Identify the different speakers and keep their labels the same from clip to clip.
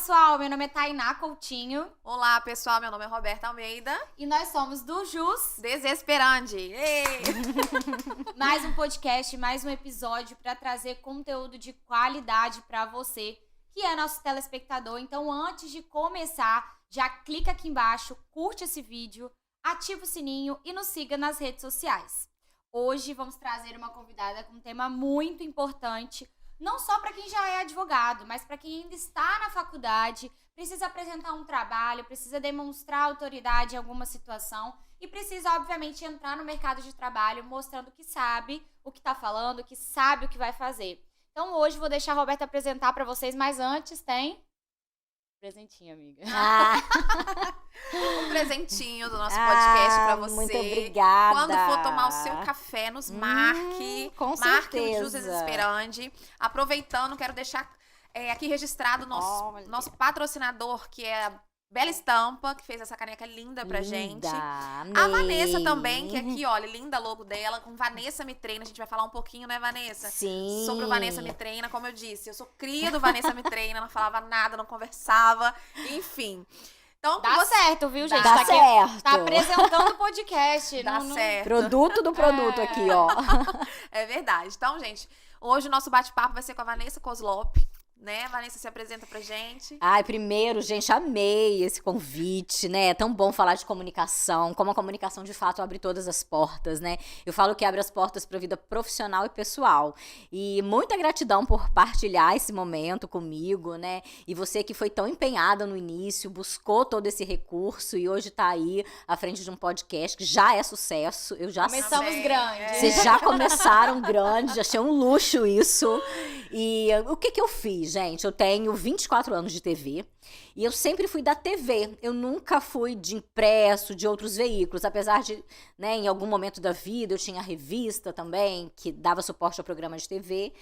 Speaker 1: pessoal, meu nome é Tainá Coutinho.
Speaker 2: Olá, pessoal, meu nome é Roberta Almeida.
Speaker 1: E nós somos do Jus
Speaker 2: Desesperande.
Speaker 1: Mais um podcast, mais um episódio para trazer conteúdo de qualidade para você, que é nosso telespectador. Então, antes de começar, já clica aqui embaixo, curte esse vídeo, ativa o sininho e nos siga nas redes sociais. Hoje vamos trazer uma convidada com um tema muito importante, não só para quem já é advogado, mas para quem ainda está na faculdade, precisa apresentar um trabalho, precisa demonstrar autoridade em alguma situação e precisa, obviamente, entrar no mercado de trabalho mostrando que sabe o que está falando, que sabe o que vai fazer. Então, hoje vou deixar a Roberta apresentar para vocês, mas antes tem presentinho, amiga.
Speaker 2: Um presentinho do nosso podcast pra você.
Speaker 3: Muito obrigada.
Speaker 2: Quando for tomar o seu café, nos marque.
Speaker 3: Com
Speaker 2: marque
Speaker 3: certeza.
Speaker 2: o Jus Desesperande. Aproveitando, quero deixar aqui registrado nosso patrocinador, que é a Bela Estampa, que fez essa caneca linda pra gente.
Speaker 3: Amei.
Speaker 2: A Vanessa também, que aqui, olha, linda logo dela, com Vanessa Me Treina. A gente vai falar um pouquinho, né, Vanessa?
Speaker 3: Sim.
Speaker 2: Sobre o Vanessa Me Treina, como eu disse. Eu sou cria do Vanessa Me Treina, não falava nada, não conversava, enfim. Então,
Speaker 1: Dá certo, viu, gente?
Speaker 3: Dá
Speaker 1: Tá aqui,
Speaker 3: certo.
Speaker 1: tá apresentando o podcast.
Speaker 2: Dá certo.
Speaker 3: Produto do produto aqui, ó.
Speaker 2: É verdade. Então, gente, hoje o nosso bate-papo vai ser com a Vanessa Kozlop. Né, Vanessa, se apresenta pra gente.
Speaker 3: Ai, primeiro, gente, amei esse convite, né? É tão bom falar de comunicação, como a comunicação de fato abre todas as portas, né? Eu falo que abre as portas pra vida profissional e pessoal. E muita gratidão por partilhar esse momento comigo, né? E você que foi tão empenhada no início, buscou todo esse recurso e hoje tá aí à frente de um podcast que já é sucesso. Eu já
Speaker 1: Começamos
Speaker 2: Amém.
Speaker 1: grande.
Speaker 3: Vocês já começaram grande, achei um luxo isso. E o que eu fiz, gente? Eu tenho 24 anos de TV e eu sempre fui da TV. Eu nunca fui de impresso, de outros veículos. Apesar de, né, em algum momento da vida eu tinha revista também, que dava suporte ao programa de TV.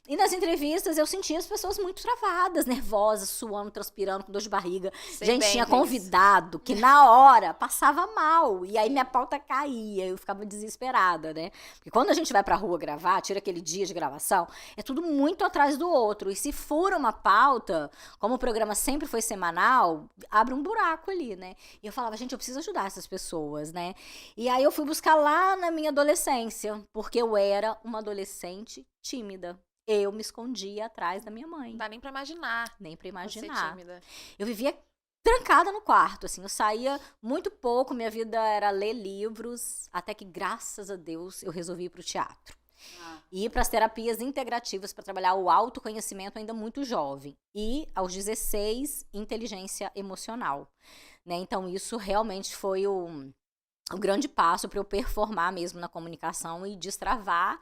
Speaker 3: E nas entrevistas eu sentia as pessoas muito travadas, nervosas, suando, transpirando, com dor de barriga.
Speaker 2: Sei
Speaker 3: Gente,
Speaker 2: bem
Speaker 3: tinha
Speaker 2: disso.
Speaker 3: convidado que na hora passava mal. E aí minha pauta caía, eu ficava desesperada, né? Porque quando a gente vai pra rua gravar, tira aquele dia de gravação, é tudo muito atrás do outro. E se fura uma pauta, como o programa sempre foi semanal, abre um buraco ali, né? E eu falava, gente, eu preciso ajudar essas pessoas, né? E aí eu fui buscar lá na minha adolescência, porque eu era uma adolescente tímida. Eu me escondia atrás da minha mãe.
Speaker 2: Não dá nem pra imaginar.
Speaker 3: Nem pra
Speaker 2: Você
Speaker 3: imaginar.
Speaker 2: tímida.
Speaker 3: Eu vivia trancada no quarto, assim, eu saía muito pouco, minha vida era ler livros, até que, graças a Deus, eu resolvi ir pro teatro. E ir para as terapias integrativas para trabalhar o autoconhecimento ainda muito jovem. E, aos 16, inteligência emocional. Né? Então, isso realmente foi o grande passo para eu performar mesmo na comunicação e destravar.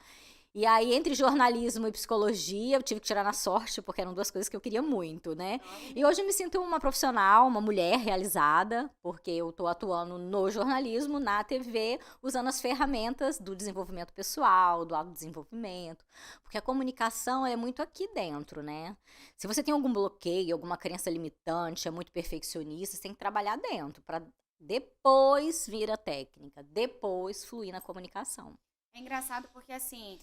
Speaker 3: E aí, entre jornalismo e psicologia, eu tive que tirar na sorte, porque eram duas coisas que eu queria muito, né? E hoje eu me sinto uma profissional, uma mulher realizada, porque eu tô atuando no jornalismo, na TV, usando as ferramentas do desenvolvimento pessoal, do autodesenvolvimento. Porque a comunicação é muito aqui dentro, né? Se você tem algum bloqueio, alguma crença limitante, é muito perfeccionista, você tem que trabalhar dentro, para depois vir a técnica, depois fluir na comunicação.
Speaker 1: É engraçado porque, assim,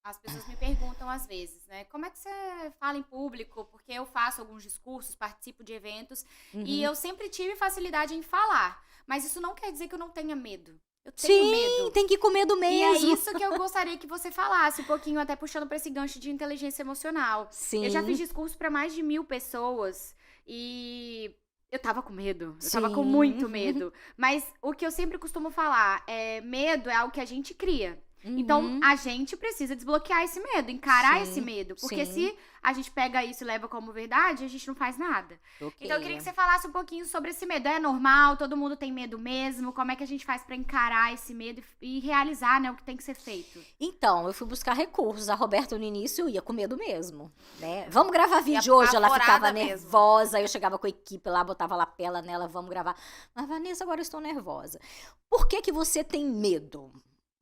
Speaker 1: as pessoas me perguntam às vezes, né? Como é que você fala em público? Porque eu faço alguns discursos, participo de eventos e eu sempre tive facilidade em falar. Mas isso não quer dizer que eu não tenha medo. Eu tenho medo.
Speaker 3: Tem que ir com medo mesmo.
Speaker 1: E é isso que eu gostaria que você falasse um pouquinho, até puxando pra esse gancho de inteligência emocional.
Speaker 3: Sim.
Speaker 1: Eu já fiz discurso pra mais de 1000 pessoas e eu tava com medo. Eu tava com
Speaker 3: Sim.
Speaker 1: muito medo. Mas o que eu sempre costumo falar é medo é algo que a gente cria. Então, a gente precisa desbloquear esse medo, encarar
Speaker 3: Sim,
Speaker 1: esse medo. Porque
Speaker 3: sim.
Speaker 1: se a gente pega isso e leva como verdade, a gente não faz nada.
Speaker 3: Ok.
Speaker 1: Então, eu queria que você falasse um pouquinho sobre esse medo. É normal? Todo mundo tem medo mesmo? Como é que a gente faz pra encarar esse medo e realizar, né, o que tem que ser feito?
Speaker 3: Então, eu fui buscar recursos. A Roberta, no início, ia com medo mesmo, né? Vamos gravar vídeo hoje. Ela ficava
Speaker 2: apavorada mesmo.
Speaker 3: nervosa. Aí eu chegava com a equipe lá, botava lapela nela, vamos gravar. Mas, Vanessa, agora eu estou nervosa. Por que você tem medo?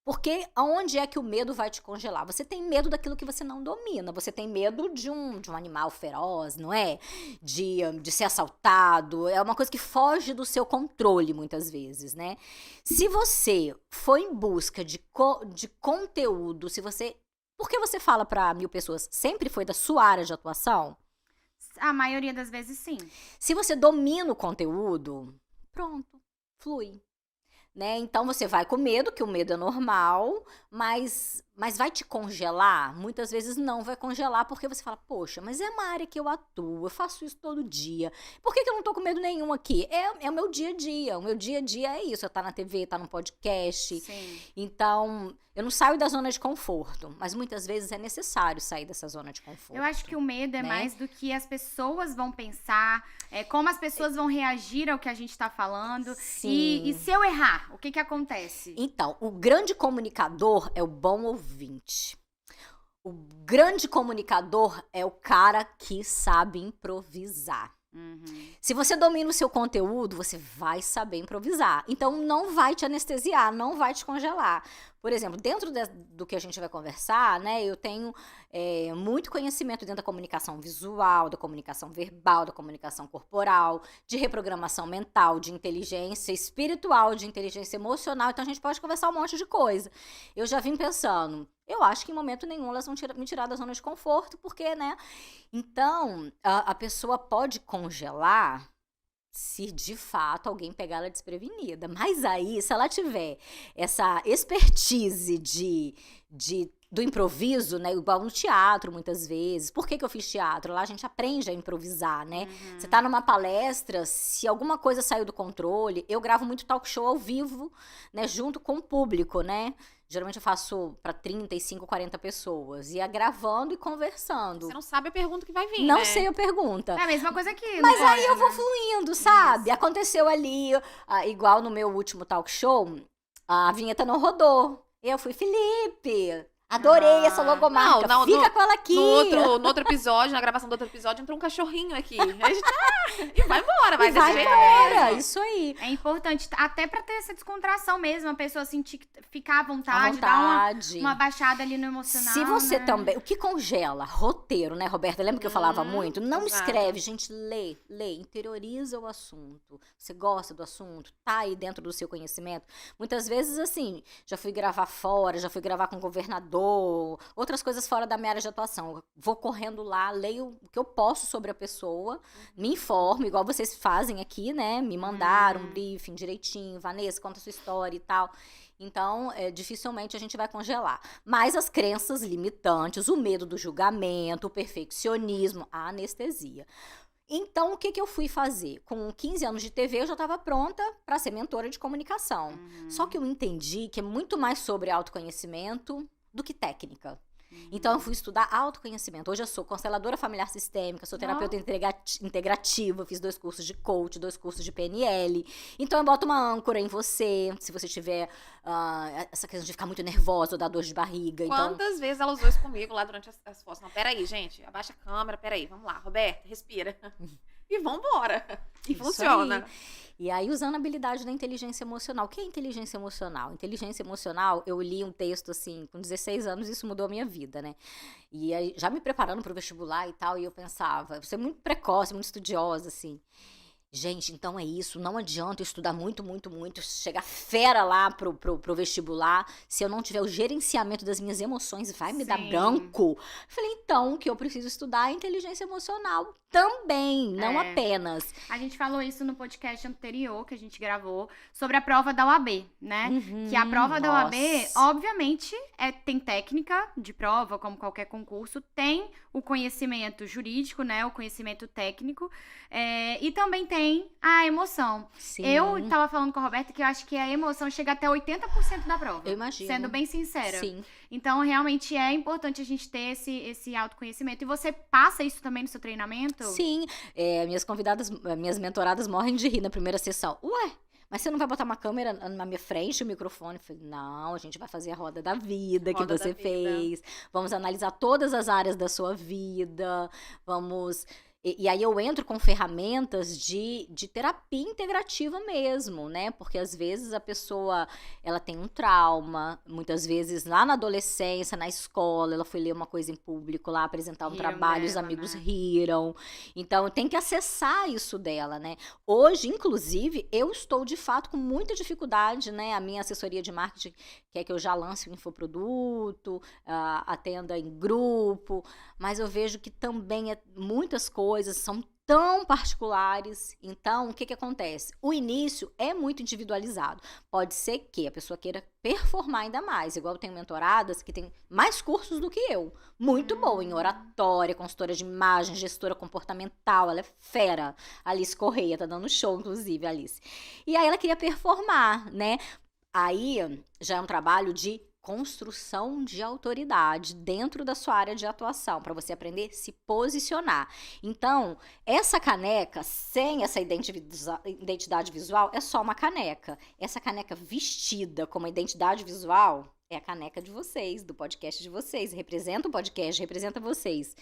Speaker 3: Porque aonde é que o medo vai te congelar? Você tem medo daquilo que você não domina. Você tem medo de um animal feroz, não é? De ser assaltado. É uma coisa que foge do seu controle, muitas vezes, né? Se você for em busca de conteúdo, se você... Por que você fala para 1000 pessoas? Sempre foi da sua área de atuação?
Speaker 1: A maioria das vezes, sim.
Speaker 3: Se você domina o conteúdo, pronto, flui. Né? Então você vai com medo, que o medo é normal, mas vai te congelar? Muitas vezes não vai congelar, porque você fala, poxa, mas é uma área que eu atuo, eu faço isso todo dia. Por que eu não tô com medo nenhum aqui? É o meu dia a dia. O meu dia a dia é isso. Eu tá na TV, tá no podcast.
Speaker 1: Sim.
Speaker 3: Então, eu não saio da zona de conforto, mas muitas vezes é necessário sair dessa zona de conforto.
Speaker 1: Eu acho que o medo é
Speaker 3: né?
Speaker 1: mais do que as pessoas vão pensar, como as pessoas vão reagir ao que a gente tá falando.
Speaker 3: Sim.
Speaker 1: E se eu errar, o que acontece?
Speaker 3: Então, o grande comunicador é o bom ouvinte. O grande comunicador é o cara que sabe improvisar. Se você domina o seu conteúdo, você vai saber improvisar. Então, não vai te anestesiar, não vai te congelar. Por exemplo, dentro do que a gente vai conversar, né, eu tenho muito conhecimento dentro da comunicação visual, da comunicação verbal, da comunicação corporal, de reprogramação mental, de inteligência espiritual, de inteligência emocional. Então, a gente pode conversar um monte de coisa. Eu já vim pensando, eu acho que em momento nenhum elas vão me tirar da zona de conforto, porque, né? Então, a pessoa pode congelar se de fato alguém pegar ela desprevenida. Mas aí, se ela tiver essa expertise do improviso, né? Igual no teatro, muitas vezes. Por que eu fiz teatro? Lá a gente aprende a improvisar, né? Você tá numa palestra, se alguma coisa saiu do controle, eu gravo muito talk show ao vivo, né? Junto com o público, né? Geralmente eu faço pra 35, 40 pessoas. Ia gravando e conversando.
Speaker 2: Você não sabe a pergunta que vai vir,
Speaker 3: Não
Speaker 2: né?
Speaker 3: sei a pergunta.
Speaker 1: É a mesma coisa que...
Speaker 3: Mas aí eu vou fluindo, sabe? Aconteceu ali, igual no meu último talk show, a vinheta não rodou. Eu fui, Felipe, adorei essa logomarca, fica com ela aqui.
Speaker 2: No outro episódio, na gravação do outro episódio, entrou um cachorrinho aqui. A gente, e vai embora, vai desse jeito mesmo.
Speaker 3: Isso aí.
Speaker 1: É importante, até pra ter essa descontração mesmo, a pessoa sentir, ficar à vontade,
Speaker 3: À
Speaker 1: dar uma baixada ali no emocional.
Speaker 3: Se você
Speaker 1: né?
Speaker 3: também... O que congela? Roteiro, né, Roberta? Lembra que eu falava muito? Não
Speaker 2: exato.
Speaker 3: escreve, gente, lê, interioriza o assunto. Você gosta do assunto? Tá aí dentro do seu conhecimento? Muitas vezes, assim, já fui gravar fora, já fui gravar com o governador, outras coisas fora da minha área de atuação. Eu vou correndo lá, leio o que eu posso sobre a pessoa, me informo, igual vocês fazem aqui, né? Me mandaram um briefing direitinho, Vanessa, conta a sua história e tal. Então, dificilmente a gente vai congelar. Mas as crenças limitantes, o medo do julgamento, o perfeccionismo, a anestesia. Então, o que eu fui fazer? Com 15 anos de TV, eu já estava pronta para ser mentora de comunicação. Só que eu entendi que é muito mais sobre autoconhecimento do que técnica. Então, eu fui estudar autoconhecimento. Hoje eu sou consteladora familiar sistêmica, sou terapeuta integrativa, fiz 2 cursos de coach, 2 cursos de PNL. Então, eu boto uma âncora em você, se você tiver essa questão de ficar muito nervosa ou dar dor de barriga.
Speaker 2: Quantas vezes ela usou isso comigo lá durante as fotos? Não, peraí, gente, abaixa a câmera, peraí, vamos lá, Roberta, respira. E vambora. E
Speaker 3: Isso
Speaker 2: funciona.
Speaker 3: aí. E aí, usando a habilidade da inteligência emocional. O que é inteligência emocional? Inteligência emocional, eu li um texto, assim, com 16 anos, isso mudou a minha vida, né? E aí, já me preparando para o vestibular e tal, e eu pensava, você é muito precoce, muito estudiosa, assim. Gente, então é isso, não adianta eu estudar muito, chegar fera lá pro vestibular, se eu não tiver o gerenciamento das minhas emoções, vai me dar branco. Falei, então, o que eu preciso estudar é inteligência emocional também, não apenas.
Speaker 1: A gente falou isso no podcast anterior que a gente gravou sobre a prova da OAB, né? Que a prova da OAB, obviamente, tem técnica de prova, como qualquer concurso, tem o conhecimento jurídico, né? O conhecimento técnico, e também tem a emoção.
Speaker 3: Sim.
Speaker 1: Eu tava falando com a Roberta que eu acho que a emoção chega até 80% da prova.
Speaker 3: Eu imagino.
Speaker 1: Sendo bem sincera.
Speaker 3: Sim.
Speaker 1: Então, realmente é importante a gente ter esse autoconhecimento. E você passa isso também no seu treinamento?
Speaker 3: Sim. Minhas mentoradas morrem de rir na primeira sessão. Ué, mas você não vai botar uma câmera na minha frente, o microfone? Eu falei, não, a gente vai fazer a roda da vida que você fez. Vamos analisar todas as áreas da sua vida. Vamos... E aí eu entro com ferramentas de terapia integrativa mesmo, né? Porque às vezes a pessoa, ela tem um trauma, muitas vezes lá na adolescência, na escola, ela foi ler uma coisa em público lá, apresentar um trabalho, os amigos riram. Então tem que acessar isso dela, né? Hoje, inclusive, eu estou de fato com muita dificuldade, né? A minha assessoria de marketing quer que eu já lance o infoproduto, atenda em grupo, mas eu vejo que também muitas coisas coisas, são tão particulares. Então, o que acontece? O início é muito individualizado. Pode ser que a pessoa queira performar ainda mais. Igual eu tenho mentoradas que têm mais cursos do que eu. Muito boa em oratória, consultora de imagem, gestora comportamental. Ela é fera. Alice Correia tá dando show, inclusive, Alice. E aí ela queria performar, né? Aí já é um trabalho de construção de autoridade dentro da sua área de atuação, para você aprender a se posicionar. Então, essa caneca, sem essa identidade visual, é só uma caneca. Essa caneca vestida como identidade visual é a caneca de vocês, do podcast de vocês. Representa o podcast, representa vocês.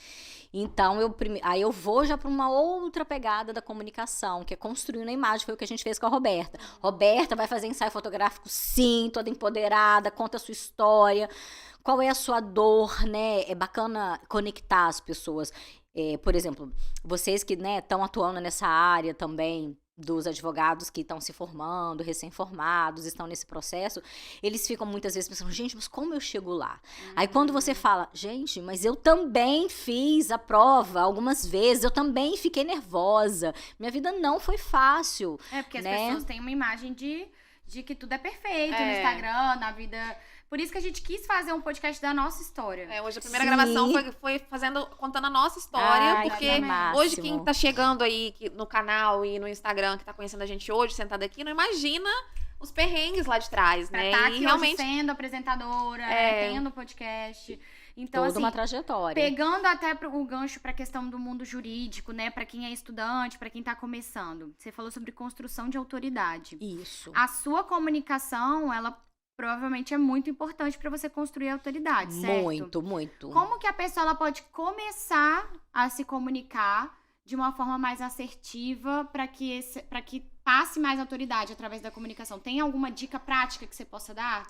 Speaker 3: Então, aí eu vou já para uma outra pegada da comunicação, que é construindo a imagem. Foi o que a gente fez com a Roberta. Roberta vai fazer ensaio fotográfico, sim, toda empoderada, conta a sua história. Qual é a sua dor, né? É bacana conectar as pessoas. Por exemplo, vocês que estão atuando nessa área também, dos advogados que estão se formando, recém-formados, estão nesse processo, eles ficam muitas vezes pensando, gente, mas como eu chego lá? Aí quando você fala, gente, mas eu também fiz a prova algumas vezes, eu também fiquei nervosa, minha vida não foi fácil.
Speaker 1: Porque as pessoas têm uma imagem de que tudo é perfeito no Instagram, na vida... Por isso que a gente quis fazer um podcast da nossa história.
Speaker 2: Hoje a primeira gravação foi contando a nossa história, porque hoje quem tá chegando aí no canal e no Instagram, que tá conhecendo a gente hoje, sentado aqui, não imagina os perrengues lá de trás, né?
Speaker 1: Pra aqui realmente hoje sendo apresentadora, tendo podcast. Então,
Speaker 3: toda uma trajetória.
Speaker 1: Pegando até o gancho pra questão do mundo jurídico, né? Pra quem é estudante, pra quem tá começando. Você falou sobre construção de autoridade.
Speaker 3: Isso.
Speaker 1: A sua comunicação, ela provavelmente é muito importante para você construir a autoridade, certo?
Speaker 3: Muito, muito.
Speaker 1: Como que a pessoa ela pode começar a se comunicar de uma forma mais assertiva para que passe mais autoridade através da comunicação? Tem alguma dica prática que você possa dar?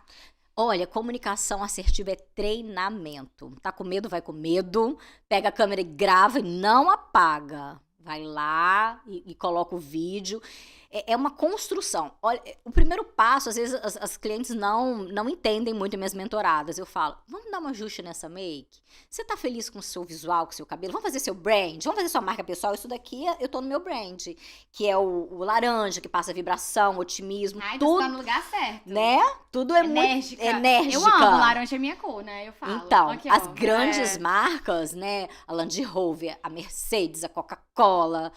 Speaker 3: Olha, comunicação assertiva é treinamento. Tá com medo, vai com medo. Pega a câmera e grava e não apaga. Vai lá e coloca o vídeo. É uma construção. Olha, o primeiro passo, às vezes as clientes não entendem muito minhas mentoradas. Eu falo, vamos dar um ajuste nessa make? Você tá feliz com o seu visual, com o seu cabelo? Vamos fazer seu brand? Vamos fazer sua marca pessoal? Isso daqui, eu tô no meu brand. Que é o laranja, que passa vibração, otimismo.
Speaker 1: Tudo, você tá no lugar certo.
Speaker 3: Né? Tudo é
Speaker 1: enérgica.
Speaker 3: Muito enérgica.
Speaker 1: Eu amo, laranja é minha cor, né? Eu falo.
Speaker 3: Então, as grandes marcas, né? A Land Rover, a Mercedes, a Coca-Cola...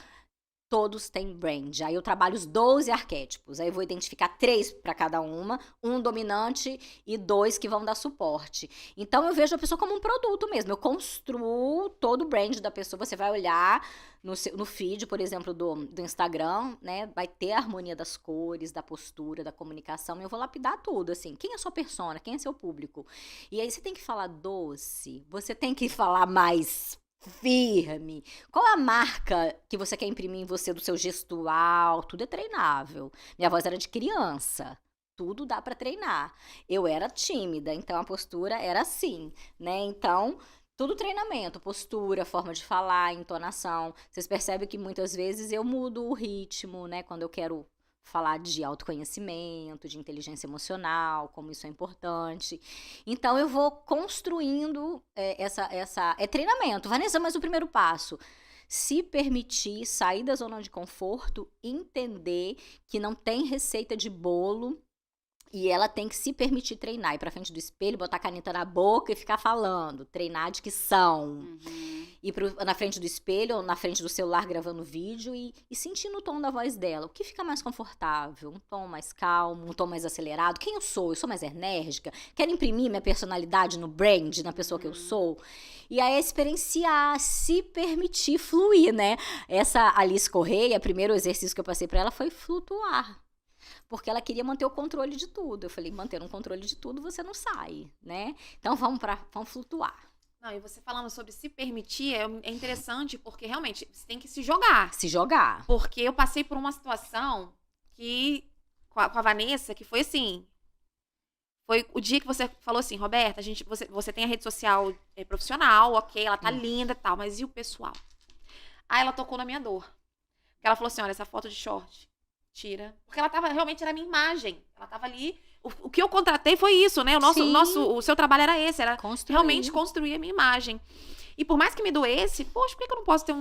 Speaker 3: Todos têm brand. Aí eu trabalho os 12 arquétipos. Aí eu vou identificar 3 para cada uma, um dominante e 2 que vão dar suporte. Então eu vejo a pessoa como um produto mesmo. Eu construo todo o brand da pessoa. Você vai olhar no feed, por exemplo, do Instagram, né? Vai ter a harmonia das cores, da postura, da comunicação. Eu vou lapidar tudo, assim. Quem é sua persona? Quem é seu público? E aí você tem que falar doce. Você tem que falar mais firme. Qual a marca que você quer imprimir em você do seu gestual? Tudo é treinável. Minha voz era de criança. Tudo dá pra treinar. Eu era tímida, então a postura era assim, né? Então, tudo treinamento, postura, forma de falar, entonação. Vocês percebem que muitas vezes eu mudo o ritmo, né? Quando eu quero falar de autoconhecimento, de inteligência emocional, como isso é importante. Então, eu vou construindo é treinamento. Vanessa, mas o primeiro passo, se permitir sair da zona de conforto, entender que não tem receita de bolo e ela tem que se permitir treinar, ir pra frente do espelho, botar a caneta na boca e ficar falando, treinar a dicção. Ir na frente do espelho ou na frente do celular gravando vídeo e sentindo o tom da voz dela. O que fica mais confortável? Um tom mais calmo, um tom mais acelerado? Quem eu sou? Eu sou mais enérgica? Quero imprimir minha personalidade no brand, na pessoa que eu sou? E aí experienciar, se permitir fluir, né? Essa Alice Correia, o primeiro exercício que eu passei pra ela foi flutuar. Porque ela queria manter o controle de tudo. Eu falei, manter um controle de tudo, você não sai, né? Então, vamos flutuar.
Speaker 2: Não, e você falando sobre se permitir é interessante, porque realmente você tem que se jogar.
Speaker 3: Se jogar.
Speaker 2: Porque eu passei por uma situação que, com a Vanessa, que foi assim... Foi o dia que você falou assim, Roberta, você tem a rede social profissional, ok, ela tá linda e tal, mas e o pessoal? Aí ela tocou na minha dor. Porque ela falou assim, olha, essa foto de short... Tira. Porque ela realmente era a minha imagem. Ela tava ali. O que eu contratei foi isso, né? O seu trabalho era esse, era realmente construir a minha imagem. E por mais que me doesse, poxa, por que eu não posso ter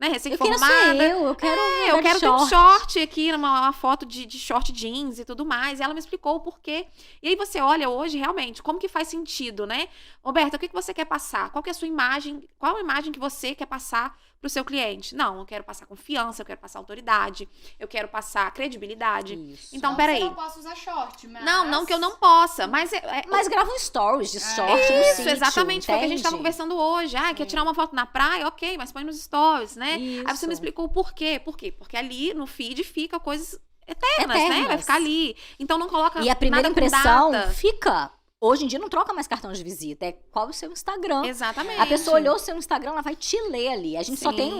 Speaker 2: né,
Speaker 3: Eu
Speaker 2: recém-formada.
Speaker 3: eu quero
Speaker 2: Eu quero ter um short aqui, uma foto de short jeans e tudo mais. E ela me explicou o porquê. E aí você olha hoje, realmente, como que faz sentido, né? Roberta, o que você quer passar? Qual que é a sua imagem? Qual a imagem que você quer passar pro seu cliente? Não, eu quero passar confiança, eu quero passar autoridade, eu quero passar credibilidade.
Speaker 3: Isso.
Speaker 2: Então,
Speaker 1: Não,
Speaker 2: peraí.
Speaker 1: Você não posso usar short, mas...
Speaker 2: Não que eu não possa, mas...
Speaker 3: Mas grava um stories de short no
Speaker 2: Isso,
Speaker 3: sítio,
Speaker 2: exatamente, foi o que a gente estava
Speaker 3: entende?
Speaker 2: conversando hoje. Quer tirar uma foto na praia? Ok, mas põe nos stories, né? Aí você me
Speaker 3: Isso.
Speaker 2: explicou o porquê. Por quê? Porque ali no feed fica coisas eternas, né? Vai
Speaker 3: Eternas.
Speaker 2: ficar ali. Então não coloca
Speaker 3: E a primeira
Speaker 2: nada com
Speaker 3: impressão
Speaker 2: data.
Speaker 3: fica. Hoje em dia não troca mais cartão de visita, é qual o seu Instagram.
Speaker 2: Exatamente.
Speaker 3: A pessoa olhou o seu Instagram, ela vai te ler ali. A gente só
Speaker 2: Sim.
Speaker 3: tem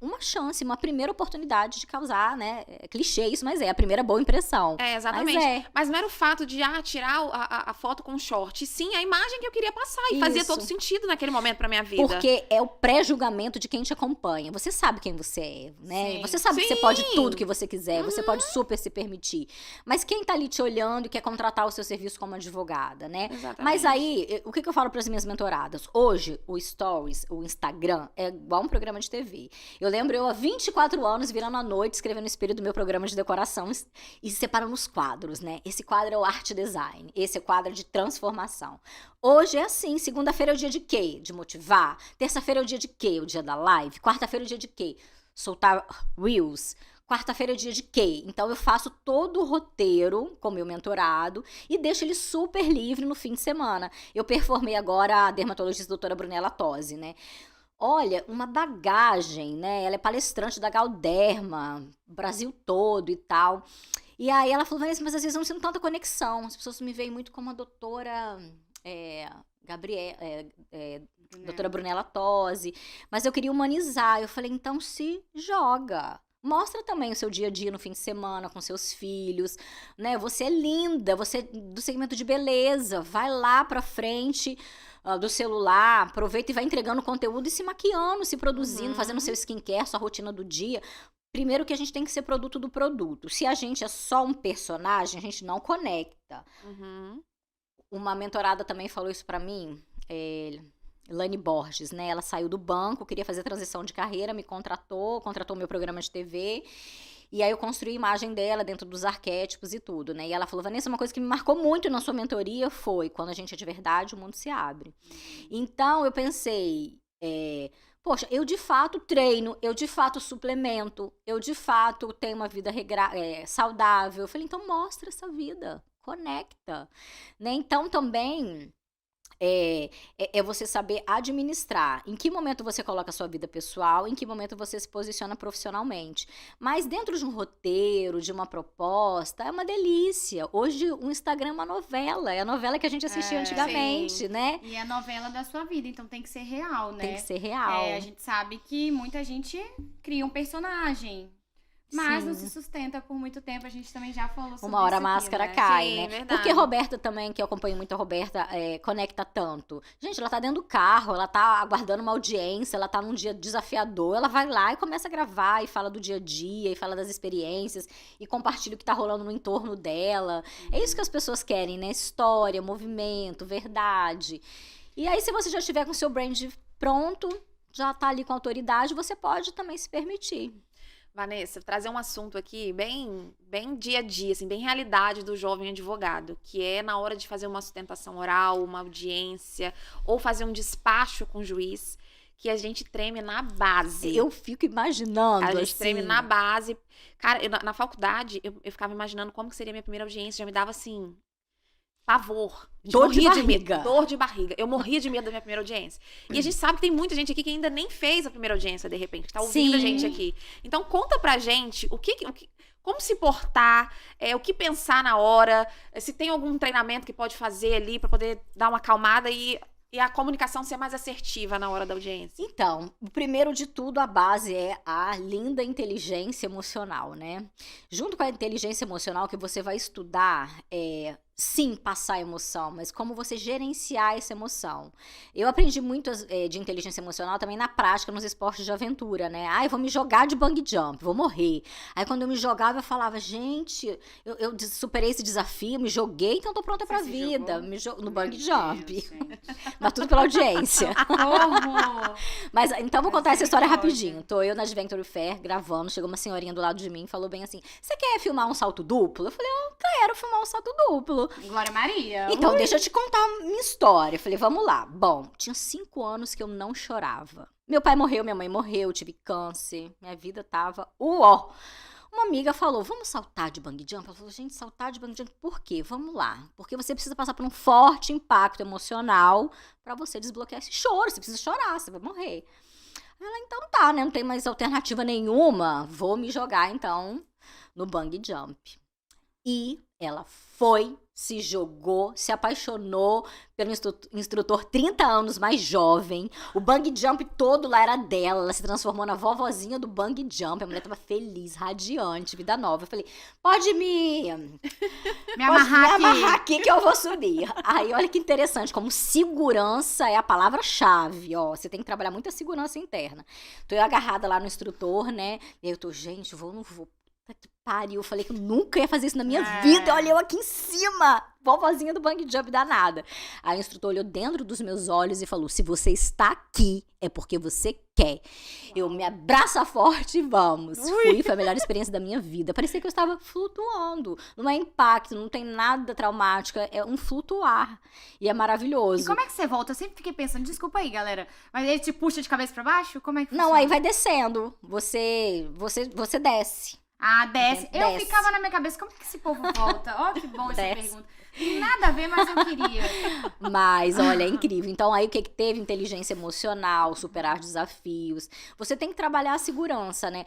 Speaker 3: uma chance, uma primeira oportunidade de causar, né? É clichê isso, mas é a primeira boa impressão.
Speaker 2: Exatamente.
Speaker 3: Mas
Speaker 2: Mas não era o fato de tirar a foto com short, e sim a imagem que eu queria passar. E fazia
Speaker 3: Isso.
Speaker 2: todo sentido naquele momento pra minha vida.
Speaker 3: Porque é o pré-julgamento de quem te acompanha. Você sabe quem você é, né?
Speaker 1: Sim.
Speaker 3: Você sabe que
Speaker 2: Sim.
Speaker 3: você pode tudo que você quiser, você pode super se permitir. Mas quem tá ali te olhando e quer contratar o seu serviço como advogada, né?
Speaker 2: Exatamente.
Speaker 3: Mas aí, o que eu falo para as minhas mentoradas? Hoje, o Stories, o Instagram, é igual um programa de TV. Eu lembro eu há 24 anos, virando à noite, escrevendo no espelho do meu programa de decoração e separando os quadros, né? Esse quadro é o art design, esse é o quadro de transformação. Hoje é assim, segunda-feira é o dia de quê? De motivar. Terça-feira é o dia de quê? O dia da live. Quarta-feira é o dia de quê? Soltar reels. Quarta-feira é dia de quê? Então eu faço todo o roteiro com meu mentorado e deixo ele super livre no fim de semana. Eu performei agora a dermatologista doutora Brunella Tosi, né? Olha, uma bagagem, né? Ela é palestrante da Galderma, Brasil todo e tal. E aí ela falou, Vanessa, mas às vezes eu não sinto tanta conexão. As pessoas me veem muito como a doutora doutora Brunella Tosi. Mas eu queria humanizar. Eu falei, então se joga. Mostra também o seu dia a dia no fim de semana com seus filhos, né? Você é linda, você é do segmento de beleza. Vai lá pra frente do celular, aproveita e vai entregando conteúdo e se maquiando, se produzindo, fazendo seu skincare, sua rotina do dia. Primeiro que a gente tem que ser produto do produto. Se a gente é só um personagem, a gente não conecta.
Speaker 2: Uhum.
Speaker 3: Uma mentorada também falou isso pra mim, Lani Borges, né? Ela saiu do banco, queria fazer transição de carreira, me contratou meu programa de TV. E aí eu construí a imagem dela dentro dos arquétipos e tudo, né? E ela falou, Vanessa, uma coisa que me marcou muito na sua mentoria foi, quando a gente é de verdade, o mundo se abre. Então eu pensei, poxa, eu de fato treino, eu de fato suplemento, eu de fato tenho uma vida saudável. Eu falei, então mostra essa vida, conecta, né? Então também... É você saber administrar em que momento você coloca a sua vida pessoal, em que momento você se posiciona profissionalmente. Mas dentro de um roteiro, de uma proposta, é uma delícia. Hoje o Instagram é uma novela, é a novela que a gente assistia antigamente,
Speaker 2: sim.
Speaker 3: né?
Speaker 1: E é a novela da sua vida, então tem que ser real, né?
Speaker 3: Tem que ser real.
Speaker 1: A gente sabe que muita gente cria um personagem. Mas
Speaker 3: Sim.
Speaker 1: não se sustenta por muito tempo, a gente também já falou sobre
Speaker 3: Uma hora
Speaker 1: isso
Speaker 3: a máscara
Speaker 1: aqui, né?
Speaker 3: cai,
Speaker 2: Sim,
Speaker 3: né?
Speaker 2: verdade.
Speaker 3: Porque a Roberta também, que eu acompanho muito a Roberta, conecta tanto. Gente, ela tá dentro do carro, ela tá aguardando uma audiência, ela tá num dia desafiador, ela vai lá e começa a gravar e fala do dia a dia, e fala das experiências, e compartilha o que tá rolando no entorno dela. É isso que as pessoas querem, né? História, movimento, verdade. E aí, se você já estiver com o seu brand pronto, já tá ali com autoridade, você pode também se permitir.
Speaker 2: Vanessa, trazer um assunto aqui bem dia a dia, assim, bem realidade do jovem advogado, que é na hora de fazer uma sustentação oral, uma audiência, ou fazer um despacho com o juiz, que a gente treme na base.
Speaker 3: Eu fico imaginando,
Speaker 2: A gente
Speaker 3: assim...
Speaker 2: treme na base. Cara, na faculdade, eu ficava imaginando como que seria a minha primeira audiência, já me dava, assim, pavor.
Speaker 3: Dor de
Speaker 2: Morria
Speaker 3: barriga.
Speaker 2: medo. Dor de barriga. Eu morria de medo da minha primeira audiência. E a gente sabe que tem muita gente aqui que ainda nem fez a primeira audiência, de repente, que tá ouvindo a
Speaker 3: Sim.
Speaker 2: gente aqui. Então, conta pra gente como se portar, o que pensar na hora, se tem algum treinamento que pode fazer ali pra poder dar uma acalmada e a comunicação ser mais assertiva na hora da audiência.
Speaker 3: Então, primeiro de tudo, a base é a linda inteligência emocional, né? Junto com a inteligência emocional que você vai estudar, sim, passar emoção, mas como você gerenciar essa emoção. Eu aprendi muito de inteligência emocional também na prática, nos esportes de aventura, né? Eu vou me jogar de bungee jump, vou morrer. Aí quando eu me jogava, eu falava, gente, eu superei esse desafio, me joguei, então tô pronta pra vida. No bungee jump. Mas tudo pela audiência. Mas então vou contar essa história rapidinho. Tô eu na Adventure Fair gravando, chegou uma senhorinha do lado de mim e falou bem assim, você quer filmar um salto duplo? Eu falei, eu quero filmar um salto duplo.
Speaker 1: Glória Maria.
Speaker 3: Então, deixa eu te contar a minha história. Eu falei, vamos lá. Bom, tinha 5 anos que eu não chorava. Meu pai morreu, minha mãe morreu, eu tive câncer. Minha vida tava uó. Uma amiga falou, vamos saltar de bungee jump? Ela falou, gente, saltar de bungee jump por quê? Vamos lá. Porque você precisa passar por um forte impacto emocional pra você desbloquear esse choro. Você precisa chorar, você vai morrer. Ela, então tá, né? Não tem mais alternativa nenhuma. Vou me jogar, então, no bungee jump. E ela foi, se jogou, se apaixonou pelo instrutor 30 anos mais jovem. O bungee jump todo lá era dela. Ela se transformou na vovozinha do bungee jump. A mulher tava feliz, radiante, vida nova. Eu falei, pode me amarrar aqui que eu vou subir. Aí, olha que interessante, como segurança é a palavra-chave, ó. Você tem que trabalhar muita segurança interna. Tô eu agarrada lá no instrutor, né? E aí eu tô, gente, vou ou não vou? Que pariu, eu falei que eu nunca ia fazer isso na minha vida. Olha eu aqui em cima, vovozinha do bungee jump danada. Aí o instrutor olhou dentro dos meus olhos e falou, se você está aqui, é porque você quer. Eu me abraça forte e vamos. Foi a melhor experiência da minha vida. Parecia que eu estava flutuando. Não é impacto, não tem nada traumático, é um flutuar. E é maravilhoso.
Speaker 1: E como é que você volta? Eu sempre fiquei pensando, desculpa aí, galera, mas ele te puxa de cabeça pra baixo? Como é que funciona?
Speaker 3: Não, aí vai descendo. Você desce.
Speaker 1: Desce. Eu
Speaker 3: Desce.
Speaker 1: ficava na minha cabeça, como é que esse povo volta? Ó, que bom essa pergunta. Tem nada a ver, mas eu queria.
Speaker 3: Mas, olha, é incrível. Então, aí o que teve? Inteligência emocional, superar desafios. Você tem que trabalhar a segurança, né?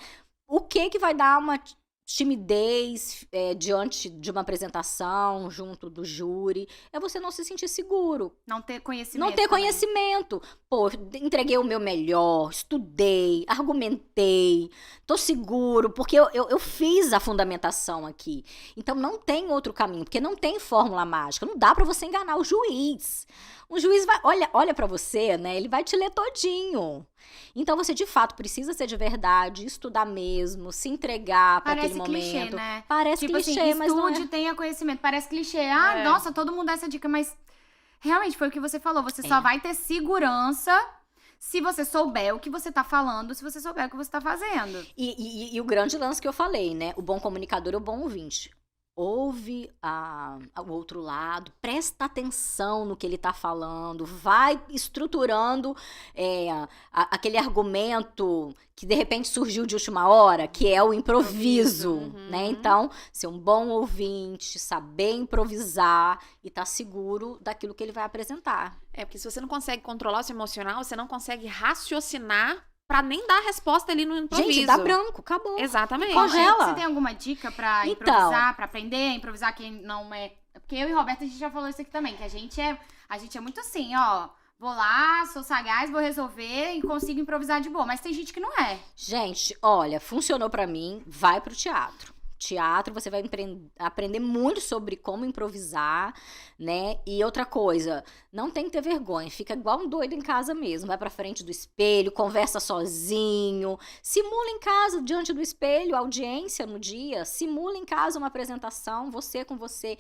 Speaker 3: O que vai dar uma timidez diante de uma apresentação, junto do júri, é você não se sentir seguro.
Speaker 1: Não ter conhecimento.
Speaker 3: Não ter conhecimento. Pô, entreguei o meu melhor, estudei, argumentei, tô seguro, porque eu fiz a fundamentação aqui. Então não tem outro caminho, porque não tem fórmula mágica. Não dá pra você enganar o juiz. O juiz olha pra você, né? Ele vai te ler todinho. Então você de fato precisa ser de verdade, estudar mesmo, se entregar para aquele
Speaker 1: clichê,
Speaker 3: momento.
Speaker 1: né?
Speaker 3: Parece
Speaker 1: tipo
Speaker 3: clichê,
Speaker 1: assim,
Speaker 3: mas não é.
Speaker 1: Estude, tenha conhecimento. Parece clichê. Nossa, todo mundo dá essa dica, mas realmente foi o que você falou. Você só vai ter segurança se você souber o que você tá falando, se você souber o que você tá fazendo.
Speaker 3: E o grande lance que eu falei, né? O bom comunicador é o bom ouvinte. Ouve o outro lado, presta atenção no que ele tá falando, vai estruturando aquele argumento que de repente surgiu de última hora, que é o improviso, né? Então, ser um bom ouvinte, saber improvisar e tá seguro daquilo que ele vai apresentar.
Speaker 2: Porque se você não consegue controlar o seu emocional, você não consegue raciocinar pra nem dar a resposta ali no improviso.
Speaker 3: Gente, dá branco, acabou.
Speaker 2: Exatamente.
Speaker 3: Congela.
Speaker 1: Você tem alguma dica pra improvisar, pra aprender a improvisar quem não é... Porque eu e Roberta, a gente já falou isso aqui também, que a gente é muito assim, ó... Vou lá, sou sagaz, vou resolver e consigo improvisar de boa. Mas tem gente que não é.
Speaker 3: Gente, olha, funcionou pra mim, vai pro teatro. Teatro, você vai aprender muito sobre como improvisar, né? E outra coisa, não tem que ter vergonha, fica igual um doido em casa mesmo. Vai pra frente do espelho, conversa sozinho, simula em casa, diante do espelho, audiência no dia, simula em casa uma apresentação, você com você.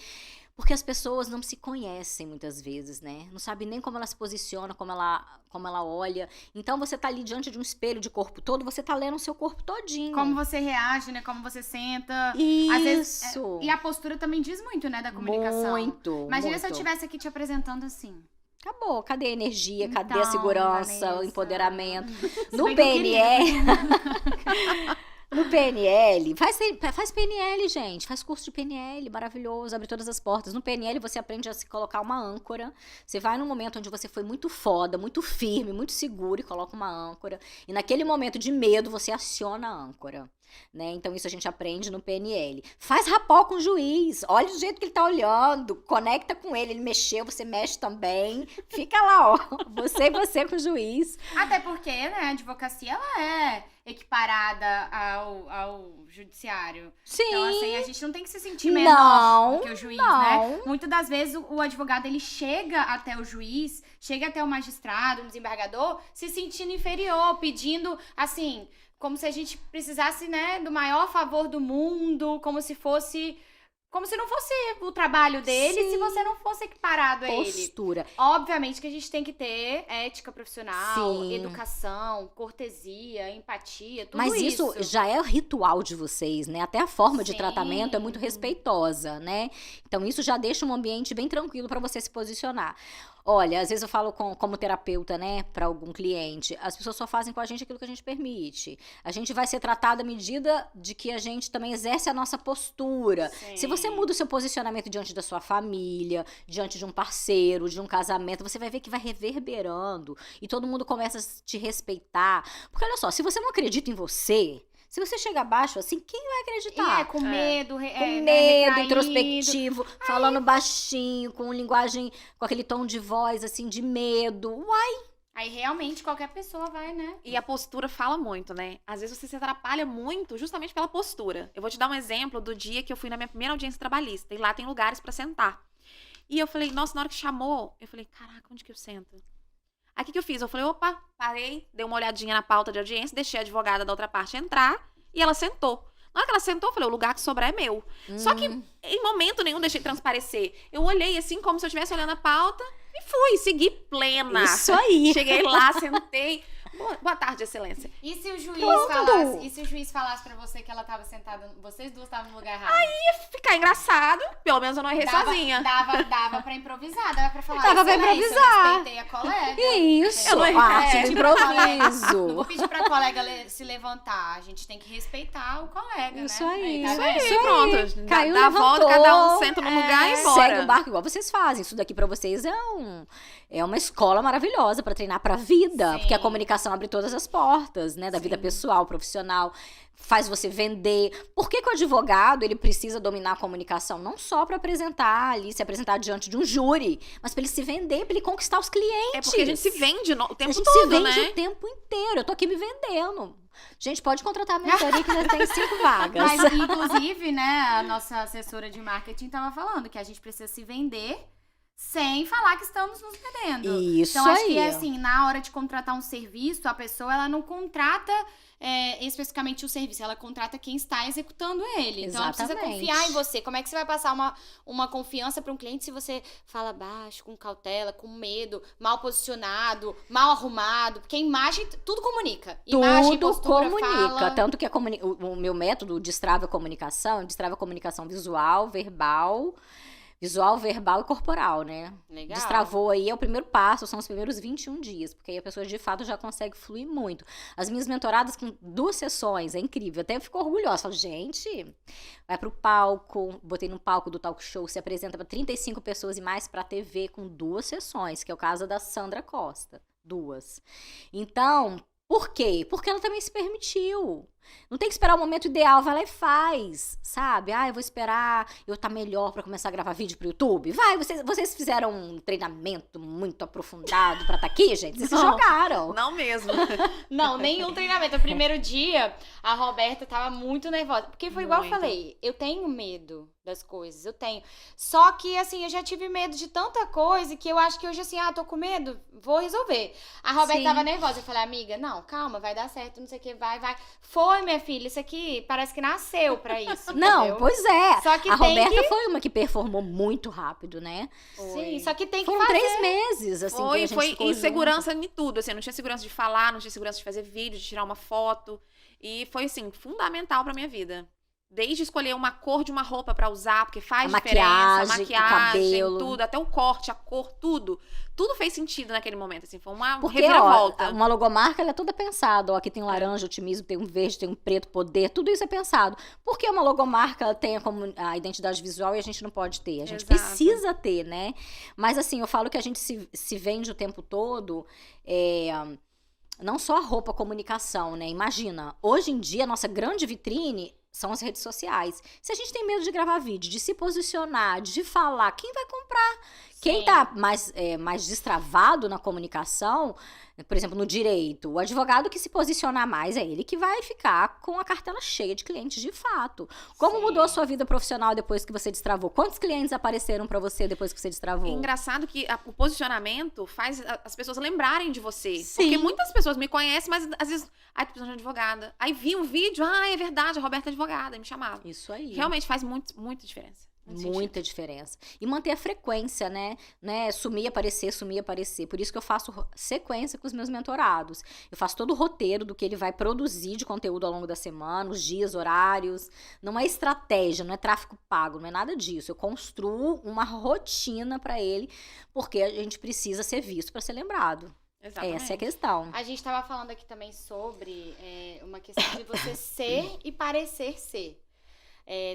Speaker 3: Porque as pessoas não se conhecem muitas vezes, né? Não sabe nem como ela se posiciona, como ela olha. Então, você tá ali diante de um espelho de corpo todo, você tá lendo o seu corpo todinho.
Speaker 1: Como você reage, né? Como você senta.
Speaker 3: Isso!
Speaker 1: Às vezes, e a postura também diz muito, né? Da comunicação.
Speaker 3: Muito,
Speaker 1: Imagina se eu estivesse aqui te apresentando assim.
Speaker 3: Acabou. Cadê a energia? Cadê a
Speaker 1: Então,
Speaker 3: segurança,
Speaker 1: Vanessa,
Speaker 3: o empoderamento?
Speaker 1: Se
Speaker 3: No
Speaker 1: bem que eu
Speaker 3: PNL... No PNL, faz PNL, gente, faz curso de PNL, maravilhoso, abre todas as portas. No PNL você aprende a se colocar uma âncora, você vai num momento onde você foi muito foda, muito firme, muito seguro e coloca uma âncora. E naquele momento de medo você aciona a âncora. né? Então isso a gente aprende no PNL. Faz rapport com o juiz, olha o jeito que ele tá olhando, conecta com ele mexeu, você mexe também, fica lá, ó, você com o juiz.
Speaker 1: Até porque, né, a advocacia, ela é equiparada ao judiciário.
Speaker 3: Sim.
Speaker 1: Então, assim, a gente não tem que se sentir menor do que o juiz, né?
Speaker 3: não.
Speaker 1: Muitas das vezes o advogado, ele chega até o juiz, chega até o magistrado, o desembargador, se sentindo inferior, pedindo, assim, como se a gente precisasse, né, do maior favor do mundo, como se não fosse o trabalho dele,
Speaker 3: Sim.
Speaker 1: se você não fosse equiparado a ele.
Speaker 3: Postura.
Speaker 1: Obviamente que a gente tem que ter ética profissional,
Speaker 3: Sim.
Speaker 1: educação, cortesia, empatia, tudo
Speaker 3: Mas
Speaker 1: isso.
Speaker 3: isso já é o ritual de vocês, né? Até a forma de
Speaker 1: Sim.
Speaker 3: tratamento é muito respeitosa, né? Então isso já deixa um ambiente bem tranquilo para você se posicionar. Olha, às vezes eu falo como terapeuta, né, para algum cliente, as pessoas só fazem com a gente aquilo que a gente permite. A gente vai ser tratado à medida de que a gente também exerce a nossa postura.
Speaker 1: Sim.
Speaker 3: Se você muda o seu posicionamento diante da sua família, diante de um parceiro, de um casamento, você vai ver que vai reverberando e todo mundo começa a te respeitar. Porque olha só, se você não acredita em você, se você chega abaixo assim, quem vai acreditar?
Speaker 1: Com medo,
Speaker 3: Com
Speaker 1: né,
Speaker 3: medo,
Speaker 1: retraído.
Speaker 3: introspectivo, falando baixinho, com linguagem, com aquele tom de voz assim de medo. Uai,
Speaker 1: Aí realmente qualquer pessoa vai, né?
Speaker 2: E a postura fala muito, né? Às vezes você se atrapalha muito justamente pela postura. Eu vou te dar um exemplo do dia que eu fui na minha primeira audiência trabalhista. E lá tem lugares pra sentar. E eu falei, nossa, na hora que chamou, eu falei, caraca, onde que eu sento? Aí o que eu fiz? Eu falei, opa, parei, dei uma olhadinha na pauta de audiência, deixei a advogada da outra parte entrar e ela sentou. Na hora que ela sentou, eu falei, o lugar que sobrar é meu. Só que em momento nenhum deixei transparecer. Eu olhei assim, como se eu estivesse olhando a pauta e fui, segui plena.
Speaker 3: isso aí.
Speaker 2: Cheguei lá, sentei. Boa tarde, excelência.
Speaker 1: E se o juiz
Speaker 3: Pronto.
Speaker 1: falasse? E se o juiz falasse pra você que ela tava sentada, vocês duas estavam no lugar errado?
Speaker 2: Ficar engraçado, pelo menos eu não errei sozinha.
Speaker 1: Dava pra improvisar, dava pra falar.
Speaker 3: Dava pra
Speaker 1: "Excelência,
Speaker 3: improvisar."
Speaker 1: Eu respeitei a colega.
Speaker 3: Isso,
Speaker 2: Eu não
Speaker 3: a arte
Speaker 1: É,
Speaker 3: do
Speaker 1: tipo, Não vou
Speaker 3: improviso.
Speaker 1: pedir pra colega se levantar. A gente tem que respeitar o colega,
Speaker 3: Isso
Speaker 1: né?
Speaker 3: aí,
Speaker 1: tá
Speaker 3: isso
Speaker 1: vendo?
Speaker 3: aí.
Speaker 2: Pronto.
Speaker 3: Caiu,
Speaker 2: dá a volta,
Speaker 3: levantou.
Speaker 2: cada um senta no lugar e embora.
Speaker 3: Segue o barco igual vocês fazem. Isso daqui pra vocês é uma escola maravilhosa pra treinar pra vida.
Speaker 1: Sim.
Speaker 3: Porque a comunicação abre todas as portas, né? Da vida pessoal, profissional. Faz você vender. Por que que o advogado, ele precisa dominar a comunicação? Não só pra apresentar ali, se apresentar diante de um júri, mas pra ele se vender, pra ele conquistar os clientes.
Speaker 2: É porque a gente se vende o tempo
Speaker 3: A gente
Speaker 2: todo,
Speaker 3: se vende
Speaker 2: né?
Speaker 3: o tempo inteiro. Eu tô aqui me vendendo. Gente, pode contratar a mentoria que já tem 5 vagas.
Speaker 1: Mas, inclusive, né, a nossa assessora de marketing tava falando que a gente precisa se vender sem falar que estamos nos vendendo.
Speaker 3: Isso
Speaker 1: Então, acho
Speaker 3: aí.
Speaker 1: que, assim, na hora de contratar um serviço, a pessoa, ela não contrata especificamente o serviço, ela contrata quem está executando ele. Então, ela precisa
Speaker 3: Exatamente.
Speaker 1: confiar em você. Como é que você vai passar uma confiança para um cliente se você fala baixo, com cautela, com medo, mal posicionado, mal arrumado? Porque imagem, tudo comunica. Imagem,
Speaker 3: Tudo
Speaker 1: postura,
Speaker 3: comunica.
Speaker 1: fala.
Speaker 3: Tanto que o meu método destrava a comunicação visual, verbal e corporal, né?
Speaker 1: Legal.
Speaker 3: Destravou aí, é o primeiro passo, são os primeiros 21 dias, porque aí a pessoa de fato já consegue fluir muito. As minhas mentoradas com 2 sessões, é incrível, até eu fico orgulhosa, falo, gente, vai pro palco, botei no palco do talk show, se apresenta para 35 pessoas e mais pra TV com 2 sessões, que é o caso da Sandra Costa, 2. Então, por quê? Porque ela também se permitiu. Não tem que esperar o momento ideal, vai lá e faz, sabe? Eu vou esperar eu estar melhor pra começar a gravar vídeo pro YouTube. Vai, vocês fizeram um treinamento muito aprofundado pra estar aqui, gente? Vocês se
Speaker 2: Não.
Speaker 3: jogaram.
Speaker 2: Não mesmo.
Speaker 1: Não, nenhum treinamento. O primeiro dia, a Roberta tava muito nervosa. Porque foi igual eu
Speaker 2: Muito.
Speaker 1: falei, eu tenho medo das coisas, eu tenho. Só que, assim, eu já tive medo de tanta coisa que eu acho que hoje, assim, tô com medo, vou resolver. A Roberta
Speaker 3: Sim.
Speaker 1: tava nervosa. Eu falei, amiga, não, calma, vai dar certo, não sei o que, vai. Foi, minha filha, isso aqui parece que nasceu pra isso.
Speaker 3: Não,
Speaker 1: entendeu?
Speaker 3: pois é.
Speaker 1: Só que
Speaker 3: A
Speaker 1: tem
Speaker 3: Roberta
Speaker 1: que...
Speaker 3: foi uma que performou muito rápido, né?
Speaker 1: Sim, só que tem que
Speaker 3: Foram
Speaker 1: fazer.
Speaker 3: 3 meses, assim, que a
Speaker 2: Foi
Speaker 3: gente ficou junto.
Speaker 2: insegurança em tudo, assim, não tinha segurança de falar, não tinha segurança de fazer vídeo, de tirar uma foto, e foi, assim, fundamental pra minha vida. Desde escolher uma cor de uma roupa pra usar, porque faz
Speaker 3: A
Speaker 2: diferença, a
Speaker 3: maquiagem, o
Speaker 2: maquiagem,
Speaker 3: cabelo.
Speaker 2: tudo, até o corte, a cor, tudo fez sentido naquele momento, assim, foi uma
Speaker 3: Porque,
Speaker 2: reviravolta.
Speaker 3: ó, uma logomarca, ela é toda pensada. Ó, aqui tem um laranja, otimismo, tem um verde, tem um preto, poder. Tudo isso é pensado. Por que uma logomarca ela tem a identidade visual e a gente não pode ter? A gente
Speaker 2: Exato.
Speaker 3: precisa ter, né? Mas, assim, eu falo que a gente se vende o tempo todo não só a roupa, a comunicação, né? Imagina, hoje em dia, a nossa grande vitrine são as redes sociais. Se a gente tem medo de gravar vídeo, de se posicionar, de falar, quem vai comprar? Quem tá mais destravado na comunicação, por exemplo, no direito, o advogado que se posicionar mais é ele que vai ficar com a cartela cheia de clientes de fato. Como mudou a sua vida profissional depois que você destravou? Quantos clientes apareceram pra você depois que você destravou?
Speaker 2: É engraçado que o posicionamento faz as pessoas lembrarem de você.
Speaker 3: Sim.
Speaker 2: Porque muitas pessoas me conhecem, mas às vezes, tô precisando de advogada. Aí vi um vídeo, é verdade, a Roberta é advogada, me chamava.
Speaker 3: Isso aí.
Speaker 2: Realmente faz muita diferença.
Speaker 3: Muita diferença. E manter a frequência, né? Sumir, aparecer. Por isso que eu faço sequência com os meus mentorados. Eu faço todo o roteiro do que ele vai produzir de conteúdo ao longo da semana, os dias, horários. Não é estratégia, não é tráfego pago, não é nada disso. Eu construo uma rotina pra ele, porque a gente precisa ser visto pra ser lembrado.
Speaker 2: Exatamente.
Speaker 3: Essa é a questão.
Speaker 1: A gente tava falando aqui também sobre uma questão de você ser e parecer ser.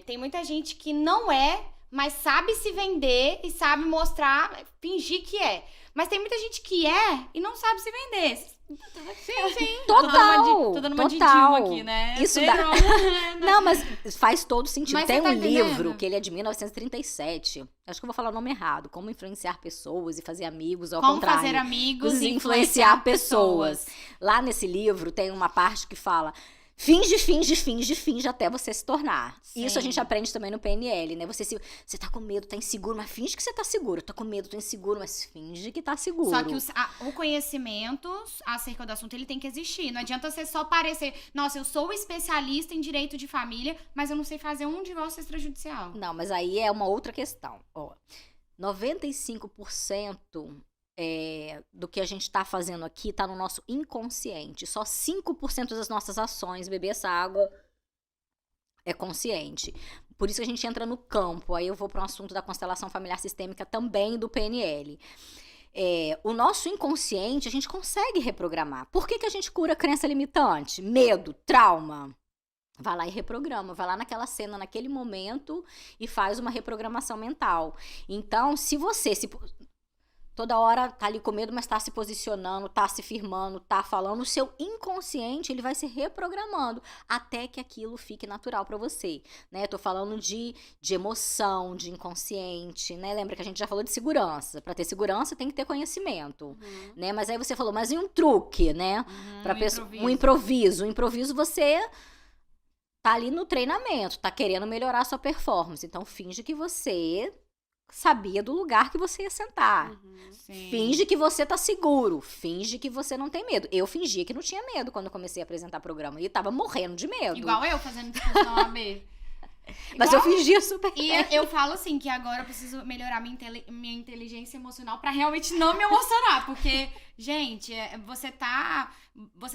Speaker 1: Tem muita gente que não é, mas sabe se vender e sabe mostrar, fingir que é. Mas tem muita gente que é e não sabe se vender. Sim.
Speaker 3: Total.
Speaker 1: Tô dando uma de Dilma aqui, né?
Speaker 3: Isso dá... Não, mas faz todo sentido.
Speaker 1: Mas
Speaker 3: tem
Speaker 1: você tá
Speaker 3: livro
Speaker 1: entendendo?
Speaker 3: que ele é de 1937. Acho que eu vou falar o nome errado. Como influenciar pessoas e fazer amigos, ao
Speaker 1: Como
Speaker 3: contrário.
Speaker 1: fazer amigos e
Speaker 3: influenciar pessoas. Lá nesse livro tem uma parte que fala: finge até você se tornar.
Speaker 1: Sim.
Speaker 3: Isso a gente aprende também no PNL, né? Você tá com medo, tá inseguro, mas finge que você tá seguro. Tá com medo, tô inseguro, mas finge que tá seguro.
Speaker 1: Só que o conhecimento acerca do assunto, ele tem que existir. Não adianta você só parecer, nossa, eu sou especialista em direito de família, mas eu não sei fazer um divórcio extrajudicial.
Speaker 3: Não, mas aí é uma outra questão. Ó, 95% do que a gente tá fazendo aqui tá no nosso inconsciente. Só 5% das nossas ações, beber essa água, é consciente. Por isso que a gente entra no campo. Aí eu vou para um assunto da constelação familiar sistêmica também do PNL. O nosso inconsciente a gente consegue reprogramar. Por que a gente cura crença limitante? Medo, trauma. Vai lá e reprograma, vai lá naquela cena, naquele momento e faz uma reprogramação mental. Então, se você toda hora tá ali com medo, mas tá se posicionando, tá se firmando, tá falando, o seu inconsciente, ele vai se reprogramando até que aquilo fique natural pra você, né? Tô falando de emoção, de inconsciente, né? Lembra que a gente já falou de segurança. Pra ter segurança tem que ter conhecimento, né? Mas aí você falou, mas e um truque, né? Um improviso. Um improviso você tá ali no treinamento, tá querendo melhorar a sua performance. Então finge que você sabia do lugar que você ia sentar. Finge que você tá seguro. Finge que você não tem medo. Eu fingia que não tinha medo quando eu comecei a apresentar programa. E tava morrendo de medo.
Speaker 1: Igual eu fazendo discurso na OAB.
Speaker 3: Mas eu fingia super
Speaker 1: E
Speaker 3: bem.
Speaker 1: eu falo assim, que agora eu preciso melhorar minha inteligência emocional pra realmente não me emocionar. Porque, gente, você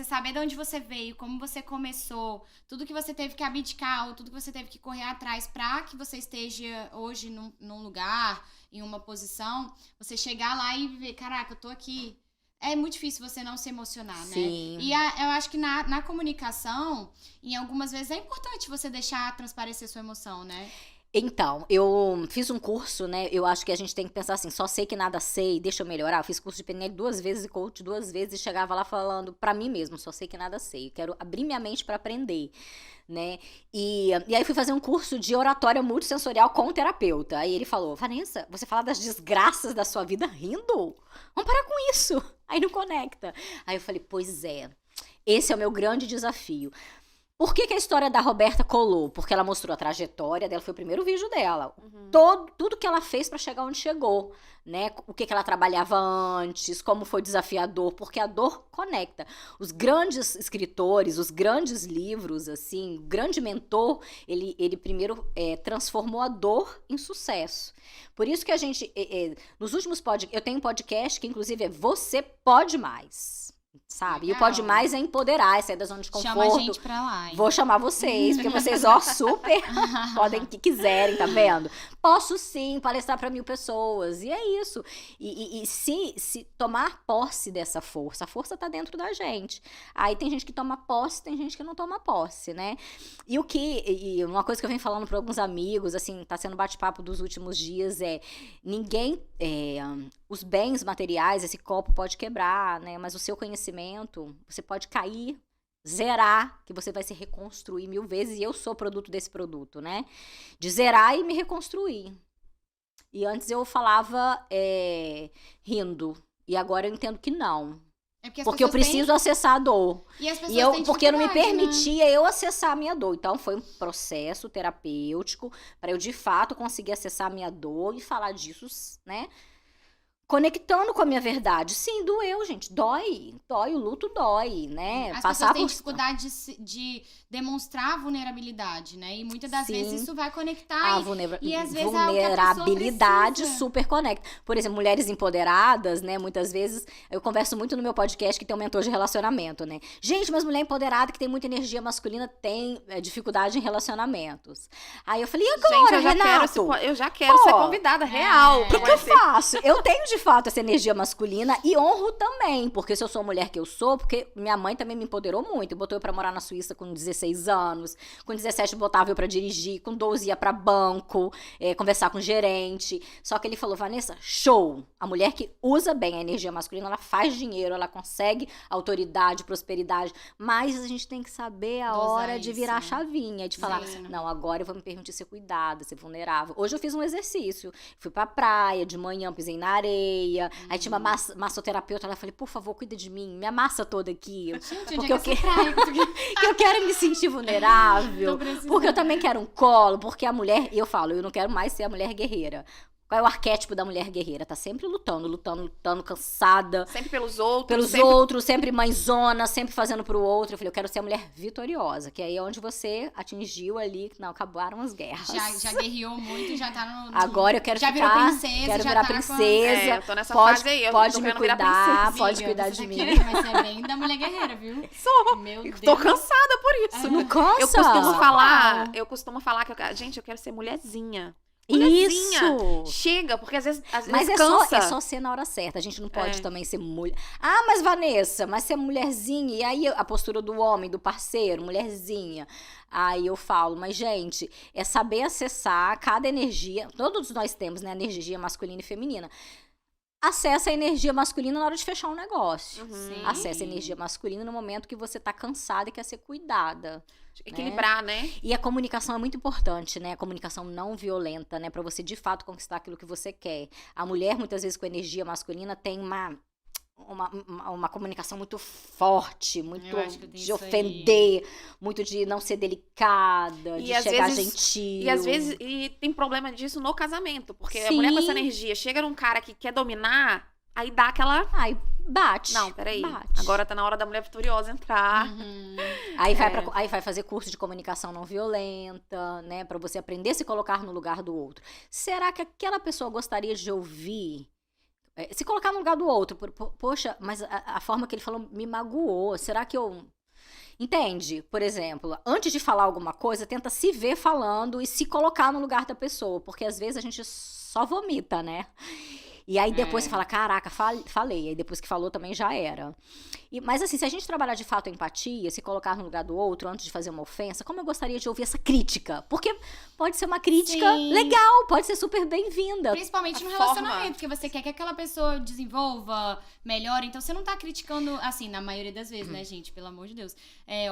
Speaker 1: saber de onde você veio, como você começou, tudo que você teve que abdicar, ou tudo que você teve que correr atrás pra que você esteja hoje num lugar, em uma posição, você chegar lá e ver, caraca, eu tô aqui. É muito difícil você não se emocionar, né?
Speaker 3: Sim.
Speaker 1: E eu acho que na comunicação, em algumas vezes é importante você deixar transparecer sua emoção, né?
Speaker 3: Então, eu fiz um curso, né? Eu acho que a gente tem que pensar assim, só sei que nada sei, deixa eu melhorar. Eu fiz curso de PNL 2 vezes e coach 2 vezes e chegava lá falando pra mim mesmo, só sei que nada sei. Eu quero abrir minha mente pra aprender, né? E aí fui fazer um curso de oratória multissensorial com o terapeuta. Aí ele falou, Vanessa, você fala das desgraças da sua vida rindo? Vamos parar com isso. Aí não conecta. Aí eu falei, pois é, esse é o meu grande desafio. Por que a história da Roberta colou? Porque ela mostrou a trajetória dela, foi o primeiro vídeo dela. Tudo que ela fez pra chegar onde chegou, né? O que ela trabalhava antes, como foi desafiador, porque a dor conecta. Os grandes escritores, os grandes livros, assim, o grande mentor, ele primeiro transformou a dor em sucesso. Por isso que a gente, nos últimos podcasts, eu tenho um podcast que inclusive é Você Pode Mais. Sabe?
Speaker 1: Legal.
Speaker 3: E o Pode Mais é empoderar, é sair da zona de conforto.
Speaker 1: Chama a gente pra lá. Hein?
Speaker 3: Vou chamar vocês, porque vocês, super podem o que quiserem, tá vendo? Posso sim palestrar pra 1000 pessoas, e é isso. E se tomar posse dessa força, a força tá dentro da gente. Aí tem gente que toma posse, tem gente que não toma posse, né? E uma coisa que eu venho falando pra alguns amigos, assim, tá sendo bate-papo dos últimos dias, os bens materiais, esse copo pode quebrar, né? Mas o seu conhecimento conhecimento, você pode cair, zerar, que você vai se reconstruir 1000 vezes, e eu sou produto desse produto, né? De zerar e me reconstruir. E antes eu falava rindo, e agora eu entendo que não. Porque eu preciso acessar a dor.
Speaker 1: E as pessoas têm
Speaker 3: porque eu não me
Speaker 1: dificuldade,
Speaker 3: permitia eu acessar a minha dor. Então foi um processo terapêutico para eu de fato conseguir acessar a minha dor e falar disso, né? Conectando com a minha verdade. Sim, doeu, gente. Dói, o luto dói, né?
Speaker 1: As pessoas têm dificuldade de demonstrar vulnerabilidade, né? E muitas das vezes isso vai conectar. E às vezes
Speaker 3: vulnerabilidade super conecta. Por exemplo, mulheres empoderadas, né? Muitas vezes, eu converso muito no meu podcast que tem um mentor de relacionamento, né? Gente, mas mulher empoderada que tem muita energia masculina tem dificuldade em relacionamentos. Aí eu falei, e agora, Renato?
Speaker 2: Eu já quero ser convidada real.
Speaker 3: O que eu faço? Eu tenho de fato essa energia masculina e honro também, porque se eu sou a mulher que eu sou, porque minha mãe também me empoderou muito, botou eu pra morar na Suíça com 16 anos, com 17 botava eu pra dirigir, com 12 ia pra banco, conversar com gerente, só que ele falou, Vanessa, show, a mulher que usa bem a energia masculina, ela faz dinheiro, ela consegue autoridade, prosperidade, mas a gente tem que saber a hora de virar a chavinha, de falar, não, agora eu vou me permitir ser cuidada, ser vulnerável. Hoje eu fiz um exercício, fui pra praia, de manhã pisei na areia, aí tinha uma massoterapeuta, ela falei, por favor, cuida de mim, me amassa toda aqui, porque eu quero me sentir vulnerável, porque eu também quero um colo, porque a mulher, eu falo, eu não quero mais ser a mulher guerreira. Qual é o arquétipo da mulher guerreira? Tá sempre lutando, cansada.
Speaker 2: Sempre pelos outros.
Speaker 3: Sempre mãezona, sempre fazendo pro outro. Eu falei, eu quero ser a mulher vitoriosa, que aí é onde você atingiu ali, não, acabaram as guerras.
Speaker 1: Já guerreou muito, já tá no...
Speaker 3: Agora eu quero
Speaker 1: já
Speaker 3: virou
Speaker 1: princesa,
Speaker 3: quero
Speaker 1: já
Speaker 3: virar
Speaker 1: tá
Speaker 3: princesa.
Speaker 2: Eu tô nessa fase aí, eu
Speaker 3: pode
Speaker 2: tô
Speaker 3: me
Speaker 2: virar
Speaker 3: cuidar,
Speaker 2: princesa.
Speaker 3: pode cuidar de mim.
Speaker 1: Mas você é bem da mulher guerreira, viu?
Speaker 2: Sou.
Speaker 1: Meu Deus.
Speaker 2: Tô cansada por isso.
Speaker 3: Não cansa?
Speaker 2: Eu costumo falar que gente, eu quero ser mulherzinha.
Speaker 3: Isso!
Speaker 2: Chega, porque às vezes
Speaker 3: mas
Speaker 2: cansa.
Speaker 3: É só ser na hora certa. A gente não pode também ser mulher. Ah, mas Vanessa, mas ser mulherzinha. E aí a postura do homem, do parceiro, mulherzinha. Aí eu falo, mas gente, é saber acessar cada energia. Todos nós temos, né? Energia masculina e feminina. Acessa a energia masculina na hora de fechar um negócio. Acessa a energia masculina no momento que você tá cansada e quer ser cuidada.
Speaker 2: Equilibrar, né?
Speaker 3: E a comunicação é muito importante, né? A comunicação não violenta, né? Pra você, de fato, conquistar aquilo que você quer. A mulher, muitas vezes, com energia masculina, tem uma comunicação muito forte, muito de ofender, muito de não ser delicada, de chegar gentil.
Speaker 2: E às vezes tem problema disso no casamento, porque a mulher com essa energia chega num cara que quer dominar, aí dá aquela...
Speaker 3: Aí bate.
Speaker 2: Não, peraí. Agora tá na hora da mulher vitoriosa entrar.
Speaker 3: Aí vai fazer curso de comunicação não violenta, né? Pra você aprender a se colocar no lugar do outro. Será que aquela pessoa gostaria de ouvir... Se colocar no lugar do outro, poxa, mas a forma que ele falou me magoou. Será que eu... Entende? Por exemplo, antes de falar alguma coisa, tenta se ver falando e se colocar no lugar da pessoa. Porque às vezes a gente só vomita, né? E aí depois você fala, caraca, falei. Aí depois que falou também já era. Mas assim, se a gente trabalhar de fato a empatia, se colocar no lugar do outro antes de fazer uma ofensa, como eu gostaria de ouvir essa crítica? Porque pode ser uma crítica legal, pode ser super bem-vinda.
Speaker 1: Principalmente no relacionamento, porque você quer que aquela pessoa desenvolva, melhore. Então você não tá criticando, assim, na maioria das vezes, né, gente? Pelo amor de Deus.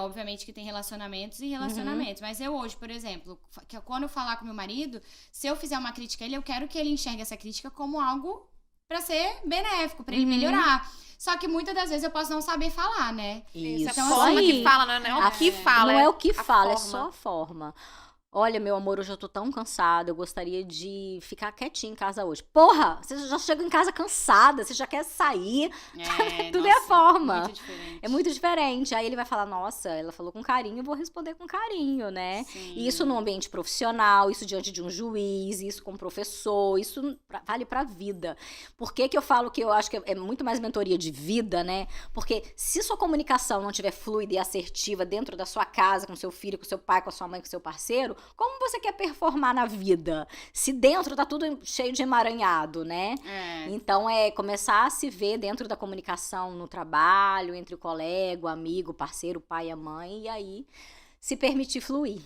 Speaker 1: Obviamente que tem relacionamentos e relacionamentos. Mas eu hoje, por exemplo, quando eu falar com meu marido, se eu fizer uma crítica a ele, eu quero que ele enxergue essa crítica como algo pra ser benéfico, pra ele melhorar. Só que muitas das vezes eu posso não saber falar, né?
Speaker 2: Isso. Então, a forma que fala, não é o que fala.
Speaker 3: Não é o que fala, é só a forma. Olha, meu amor, hoje eu tô tão cansada, eu gostaria de ficar quietinha em casa hoje. Porra, você já chega em casa cansada, você já quer sair. Tudo é a forma.
Speaker 1: Muito diferente.
Speaker 3: É muito diferente. Aí ele vai falar, nossa, ela falou com carinho, eu vou responder com carinho, né?
Speaker 1: Sim.
Speaker 3: E isso no ambiente profissional, isso diante de um juiz, isso com um professor, isso vale pra vida. Por que eu falo que eu acho que é muito mais mentoria de vida, né? Porque se sua comunicação não tiver fluida e assertiva dentro da sua casa, com seu filho, com seu pai, com a sua mãe, com seu parceiro, como você quer performar na vida? Se dentro tá tudo cheio de emaranhado, né? Então é começar a se ver dentro da comunicação no trabalho, entre o colega, o amigo, o parceiro, o pai e a mãe, e aí se permitir fluir.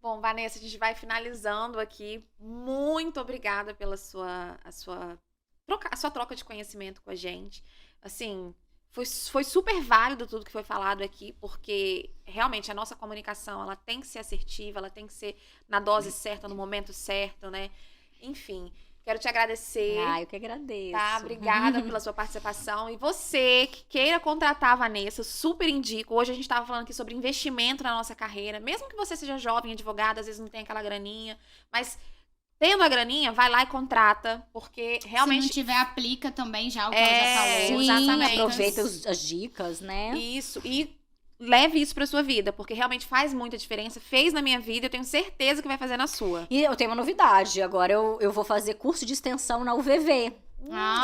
Speaker 2: Bom, Vanessa, a gente vai finalizando aqui. Muito obrigada pela sua troca de conhecimento com a gente. Assim, foi super válido tudo que foi falado aqui, porque realmente a nossa comunicação, ela tem que ser assertiva, ela tem que ser na dose certa, no momento certo, né? Enfim, quero te agradecer.
Speaker 3: Eu que agradeço.
Speaker 2: Tá, obrigada pela sua participação. E você que queira contratar a Vanessa, super indico. Hoje a gente estava falando aqui sobre investimento na nossa carreira. Mesmo que você seja jovem, advogado, às vezes não tem aquela graninha, mas tendo a graninha, vai lá e contrata, porque realmente...
Speaker 1: Se não tiver, aplica também já o que ela já falou.
Speaker 3: Sim,
Speaker 2: exatamente.
Speaker 3: aproveita as dicas, né?
Speaker 2: Isso, e leve isso pra sua vida, porque realmente faz muita diferença. Fez na minha vida, eu tenho certeza que vai fazer na sua.
Speaker 3: E eu tenho uma novidade, agora eu vou fazer curso de extensão na UVV.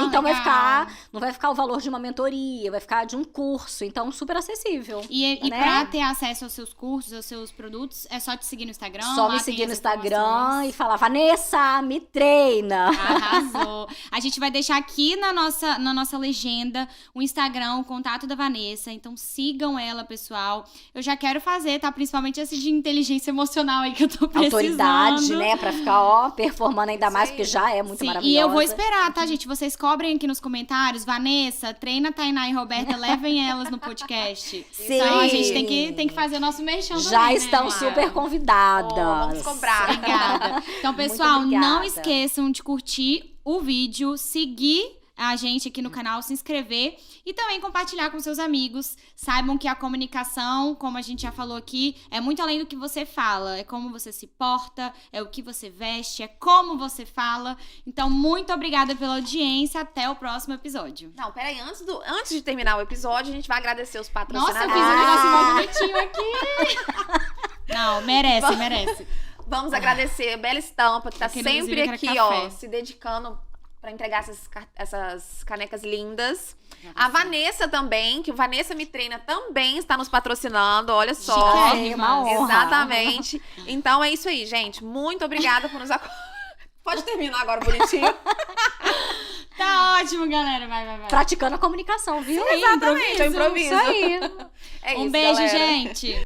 Speaker 3: Então
Speaker 1: legal.
Speaker 3: não vai ficar o valor de uma mentoria, vai ficar de um curso, então super acessível.
Speaker 1: E
Speaker 3: né?
Speaker 1: pra ter acesso aos seus cursos, aos seus produtos, é só te seguir no Instagram?
Speaker 3: Só
Speaker 1: lá
Speaker 3: me
Speaker 1: tem
Speaker 3: seguir no
Speaker 1: as
Speaker 3: Instagram
Speaker 1: informações.
Speaker 3: e falar, Vanessa, me treina.
Speaker 1: Arrasou. A gente vai deixar aqui na nossa legenda o Instagram, o contato da Vanessa. Então sigam ela, pessoal. Eu já quero fazer, tá? Principalmente esse de inteligência emocional aí que eu tô precisando.
Speaker 3: Autoridade, né? Pra ficar, performando ainda mais,
Speaker 2: Isso
Speaker 3: porque
Speaker 2: aí.
Speaker 3: já é muito
Speaker 1: Sim,
Speaker 3: maravilhosa.
Speaker 1: e eu vou esperar, tá, gente? Vocês cobrem aqui nos comentários. Vanessa, treina Tainá e Roberta, levem elas no podcast.
Speaker 3: Sim.
Speaker 1: Então a gente tem que fazer o nosso merchan
Speaker 3: Já
Speaker 1: também,
Speaker 3: estão
Speaker 1: né?
Speaker 3: super convidadas.
Speaker 2: Vamos cobrar.
Speaker 1: Obrigada. Então,
Speaker 3: Muito
Speaker 1: pessoal, não
Speaker 3: obrigada.
Speaker 1: esqueçam de curtir o vídeo, seguir a gente aqui no canal, se inscrever e também compartilhar com seus amigos. Saibam que a comunicação, como a gente já falou aqui, é muito além do que você fala. É como você se porta, é o que você veste, é como você fala. Então, muito obrigada pela audiência. Até o próximo episódio.
Speaker 2: Não, peraí, antes de terminar o episódio, a gente vai agradecer os
Speaker 1: Nossa,
Speaker 2: patrocinadores.
Speaker 1: eu fiz um negócio mal bonitinho aqui. Não, merece.
Speaker 2: Vamos agradecer a Bela Estampa, que tá
Speaker 1: Porque, inclusive,
Speaker 2: sempre
Speaker 1: eu quero
Speaker 2: aqui,
Speaker 1: café.
Speaker 2: ó, se dedicando pra entregar essas canecas lindas. A Vanessa também, que o Vanessa Me Treina também está nos patrocinando, olha só.
Speaker 1: Chiquérrima.
Speaker 3: uma honra.
Speaker 2: Exatamente. Então é isso aí, gente. Muito obrigada por nos Pode terminar agora bonitinho.
Speaker 1: Tá ótimo, galera. Vai.
Speaker 3: Praticando a comunicação, viu?
Speaker 2: Exatamente, eu improviso.
Speaker 3: Isso aí.
Speaker 2: É
Speaker 1: Um
Speaker 2: isso,
Speaker 1: beijo,
Speaker 2: galera.
Speaker 1: gente.